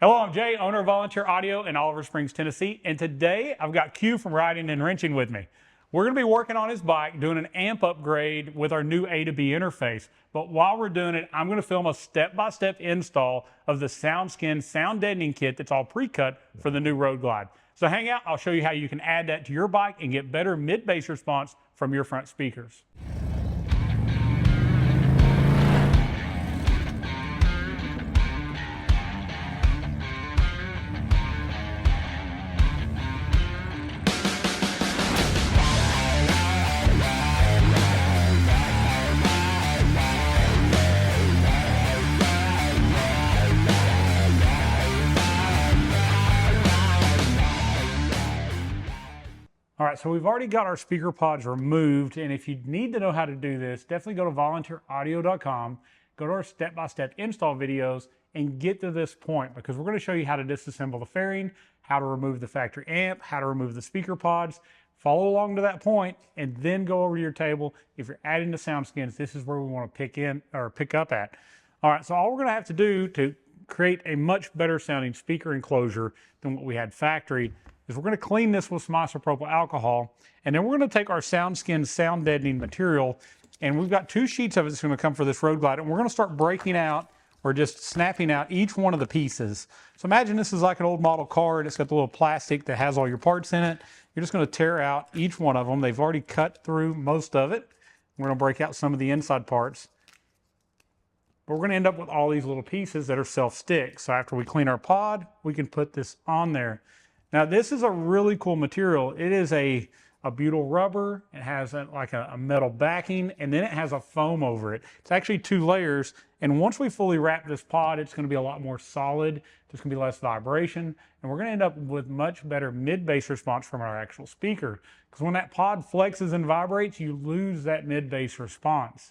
Hello, I'm Jay, owner of Volunteer Audio in Oliver Springs, Tennessee, and today I've got Q from Riding and Wrenching with me. We're going to be working on his bike, doing an amp upgrade with our new A to B interface. But while we're doing it, I'm going to film a step-by-step install of the SoundSkins sound deadening kit that's all pre-cut for the new Road Glide. So hang out, I'll show you how you can add that to your bike and get better mid-bass response from your front speakers. All right, so we've already got our speaker pods removed, and if you need to know how to do this, definitely go to volunteeraudio.com, go to our step-by-step install videos, and get to this point, because we're going to show you how to disassemble the fairing, how to remove the factory amp, how to remove the speaker pods. Follow along to that point, and then go over to your table. If you're adding the SoundSkins, this is where we want to pick up at. All right, so all we're going to have to do to create a much better sounding speaker enclosure than what we had factory is we're going to clean this with some isopropyl alcohol, and then we're going to take our SoundSkins sound deadening material, and we've got 2 sheets of it that's going to come for this Road Glide, and we're going to start breaking out or just snapping out each one of the pieces. So imagine this is like an old model car, and it's got the little plastic that has all your parts in it. You're just going to tear out each one of them. They've already cut through most of it. We're going to break out some of the inside parts. But we're going to end up with all these little pieces that are self-stick. So after we clean our pod, we can put this on there. Now this is a really cool material. It is a butyl rubber. It has a metal backing, and then it has a foam over it. It's actually 2 layers, and once we fully wrap this pod, it's going to be a lot more solid. There's going to be less vibration, and we're going to end up with much better mid-bass response from our actual speaker. Because when that pod flexes and vibrates, you lose that mid-bass response.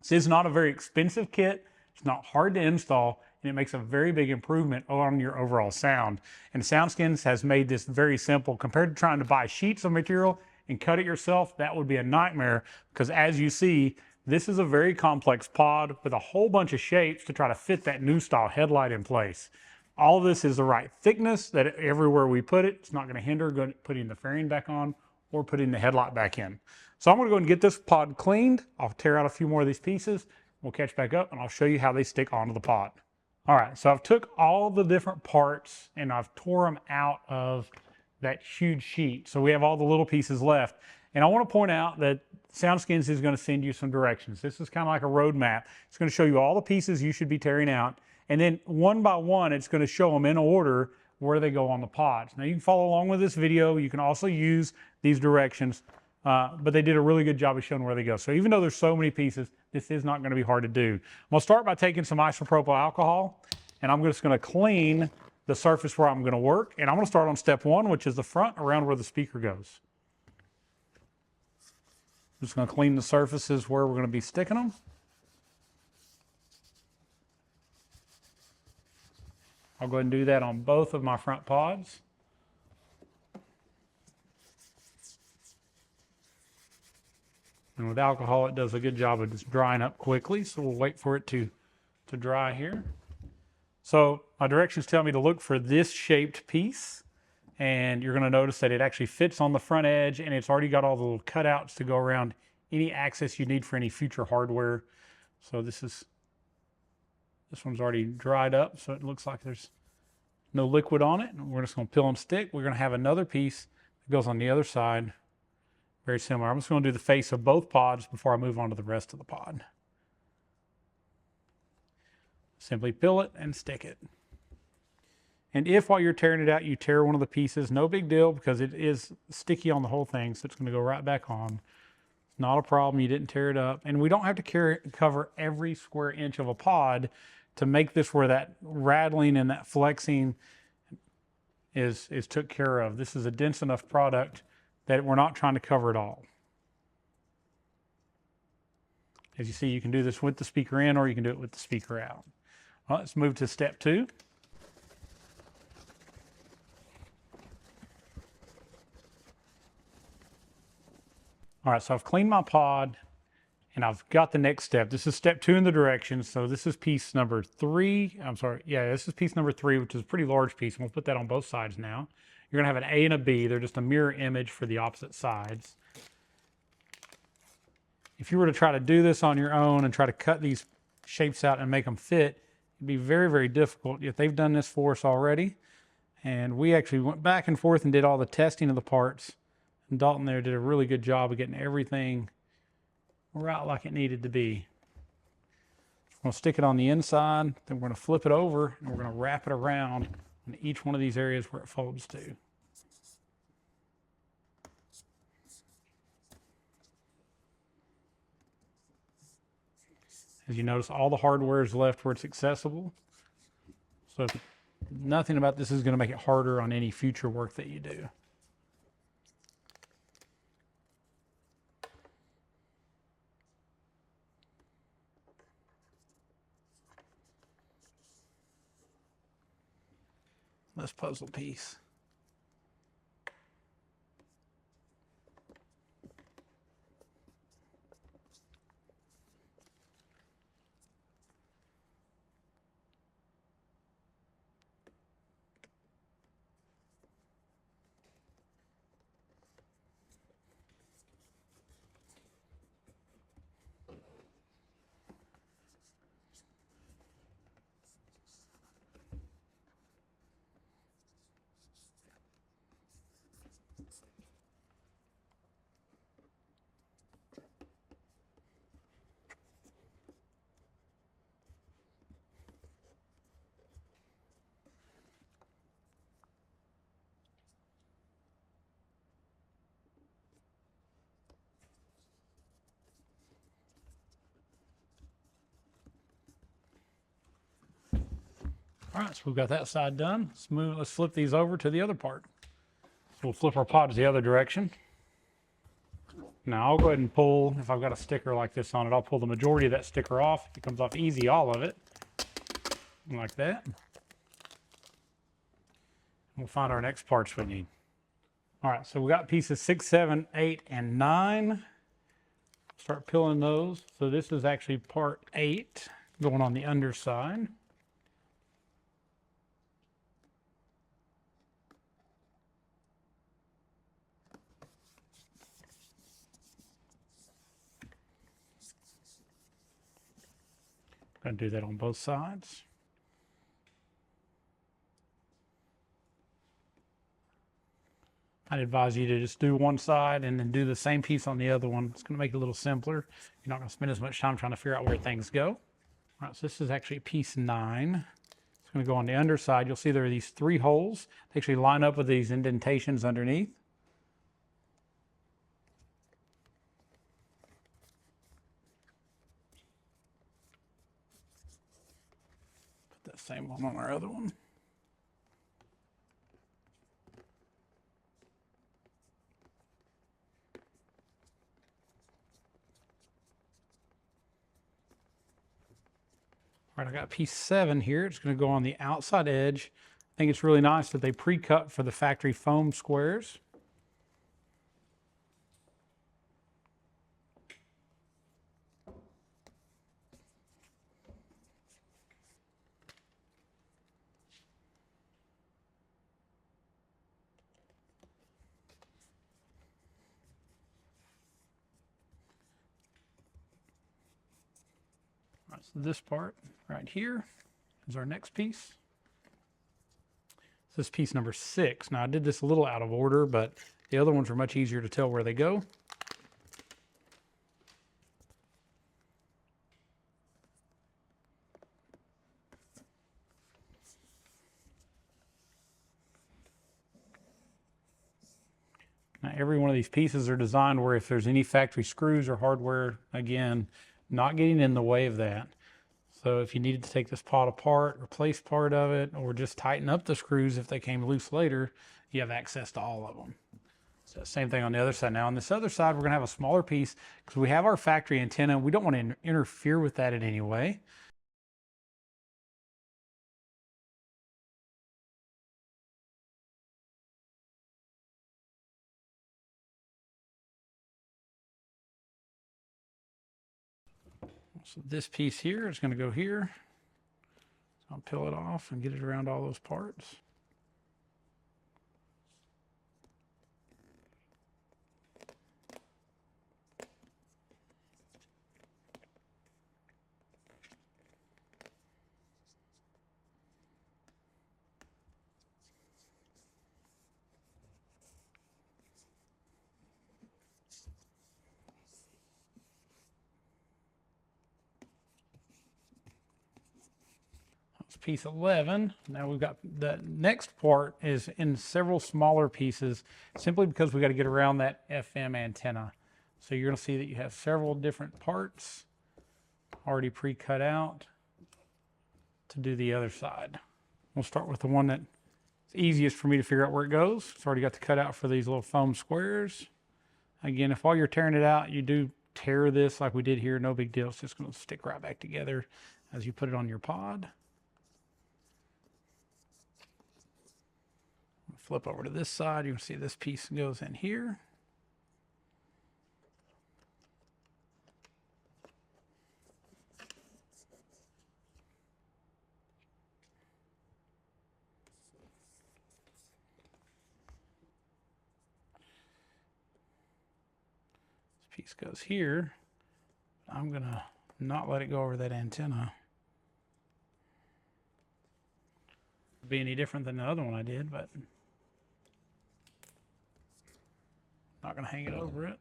This is not a very expensive kit. It's not hard to install, and it makes a very big improvement on your overall sound. And SoundSkins has made this very simple. Compared to trying to buy sheets of material and cut it yourself, that would be a nightmare, because as you see, this is a very complex pod with a whole bunch of shapes to try to fit that new style headlight in place. All of this is the right thickness that everywhere we put it, it's not going to hinder putting the fairing back on or putting the headlight back in. So I'm going to go and get this pod cleaned. I'll tear out a few more of these pieces. We'll catch back up, and I'll show you how they stick onto the pod. All right, so I've took all the different parts and I've tore them out of that huge sheet. So we have all the little pieces left. And I want to point out that SoundSkins is going to send you some directions. This is kind of like a road map. It's going to show you all the pieces you should be tearing out. And then one by one, it's going to show them in order where they go on the pods. Now you can follow along with this video. You can also use these directions, but they did a really good job of showing where they go. So even though there's so many pieces, this is not going to be hard to do. I'm going to start by taking some isopropyl alcohol, and I'm just going to clean the surface where I'm going to work. And I'm going to start on step 1, which is the front around where the speaker goes. I'm just going to clean the surfaces where we're going to be sticking them. I'll go ahead and do that on both of my front pods. And with alcohol, it does a good job of just drying up quickly, so we'll wait for it to dry here. So my directions tell me to look for this shaped piece, and you're going to notice that it actually fits on the front edge, and it's already got all the little cutouts to go around any access you need for any future hardware. So this one's already dried up, so it looks like there's no liquid on it. And we're just going to peel and stick. We're going to have another piece that goes on the other side. Very similar. I'm just going to do the face of both pods before I move on to the rest of the pod. Simply peel it and stick it. And if while you're tearing it out, you tear one of the pieces, no big deal, because it is sticky on the whole thing, so it's going to go right back on. It's not a problem. You didn't tear it up. And we don't have to cover every square inch of a pod to make this where that rattling and that flexing is took care of. This is a dense enough product that we're not trying to cover it all. As you see, you can do this with the speaker in, or you can do it with the speaker out. Well, let's move to step 2. All right, so I've cleaned my pod, and And I've got the next step. This is step 2 in the directions. So this is piece number 3. I'm sorry. Yeah, this is piece number 3, which is a pretty large piece. I'm gonna put that on both sides now. You're gonna have an A and a B. They're just a mirror image for the opposite sides. If you were to try to do this on your own and try to cut these shapes out and make them fit, it'd be very, very difficult. Yet they've done this for us already. And we actually went back and forth and did all the testing of the parts. And Dalton there did a really good job of getting everything right like it needed to be. I'm going to stick it on the inside, then we're going to flip it over, and we're going to wrap it around in each one of these areas where it folds to. As you notice, all the hardware is left where it's accessible. So nothing about this is going to make it harder on any future work that you do. This puzzle piece. All right, so we've got that side done. Let's flip these over to the other part. So we'll flip our pods the other direction. Now I'll go ahead and pull, if I've got a sticker like this on it, I'll pull the majority of that sticker off. It comes off easy, all of it, like that. We'll find our next parts we need. All right, so we got pieces 6, 7, 8, and 9. Start peeling those. So this is actually part 8 going on the underside. Going to do that on both sides. I'd advise you to just do one side and then do the same piece on the other one. It's going to make it a little simpler. You're not going to spend as much time trying to figure out where things go. All right, so this is actually piece 9. It's going to go on the underside. You'll see there are these 3 holes. They actually line up with these indentations underneath. Put that same one on our other one. All right, I got piece 7 here. It's going to go on the outside edge. I think it's really nice that they pre-cut for the factory foam squares. All right, so this part right here is our next piece. This is piece number 6. Now I did this a little out of order, but the other ones are much easier to tell where they go. Now every one of these pieces are designed where if there's any factory screws or hardware, again, not getting in the way of that. So if you needed to take this pod apart, replace part of it, or just tighten up the screws if they came loose later, you have access to all of them. So same thing on the other side. Now on this other side, we're going to have a smaller piece because we have our factory antenna. We don't want to interfere with that in any way. So this piece here is going to go here. So I'll peel it off and get it around all those parts. Piece 11. Now we've got the next part is in several smaller pieces simply because we got to get around that FM antenna. So you're going to see that you have several different parts already pre-cut out to do the other side. We'll start with the one that's easiest for me to figure out where it goes. It's already got the cutout for these little foam squares. Again, if while you're tearing it out you do tear this like we did here, no big deal. It's just going to stick right back together as you put it on your pod. Flip over to this side, you can see this piece goes in here. This piece goes here. I'm gonna not let it go over that antenna. It'd be any different than the other one I did, but not going to hang it over it.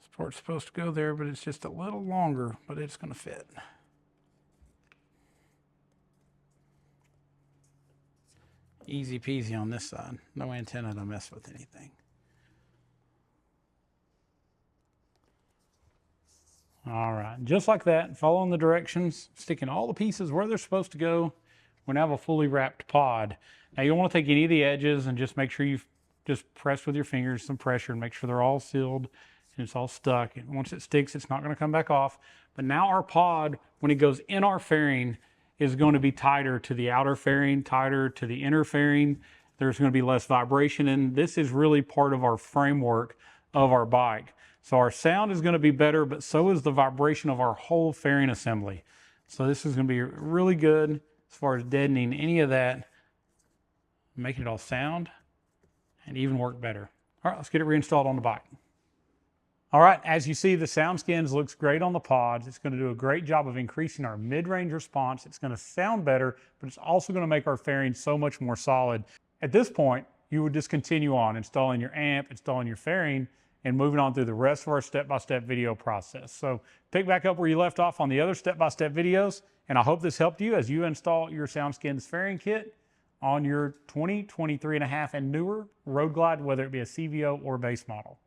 This part's supposed to go there, but it's just a little longer, but it's going to fit. Easy peasy on this side. No antenna to mess with anything. All right, just like that, following the directions, sticking all the pieces where they're supposed to go. We now have a fully wrapped pod. Now you don't want to take any of the edges and just make sure you've just press with your fingers some pressure and make sure they're all sealed and it's all stuck. And once it sticks, it's not going to come back off. But now our pod, when it goes in our fairing, is going to be tighter to the outer fairing, tighter to the inner fairing. There's going to be less vibration, and this is really part of our framework of our bike. So our sound is going to be better, but so is the vibration of our whole fairing assembly. So this is going to be really good as far as deadening any of that, making it all sound and even work better. All right, let's get it reinstalled on the bike. All right, as you see, the SoundSkins looks great on the pods. It's going to do a great job of increasing our mid-range response. It's going to sound better, but it's also going to make our fairing so much more solid. At this point, you would just continue on installing your amp, installing your fairing, and moving on through the rest of our step-by-step video process. So pick back up where you left off on the other step-by-step videos, and I hope this helped you as you install your SoundSkins fairing kit on your 20, 23.5 and newer Road Glide, whether it be a CVO or base model.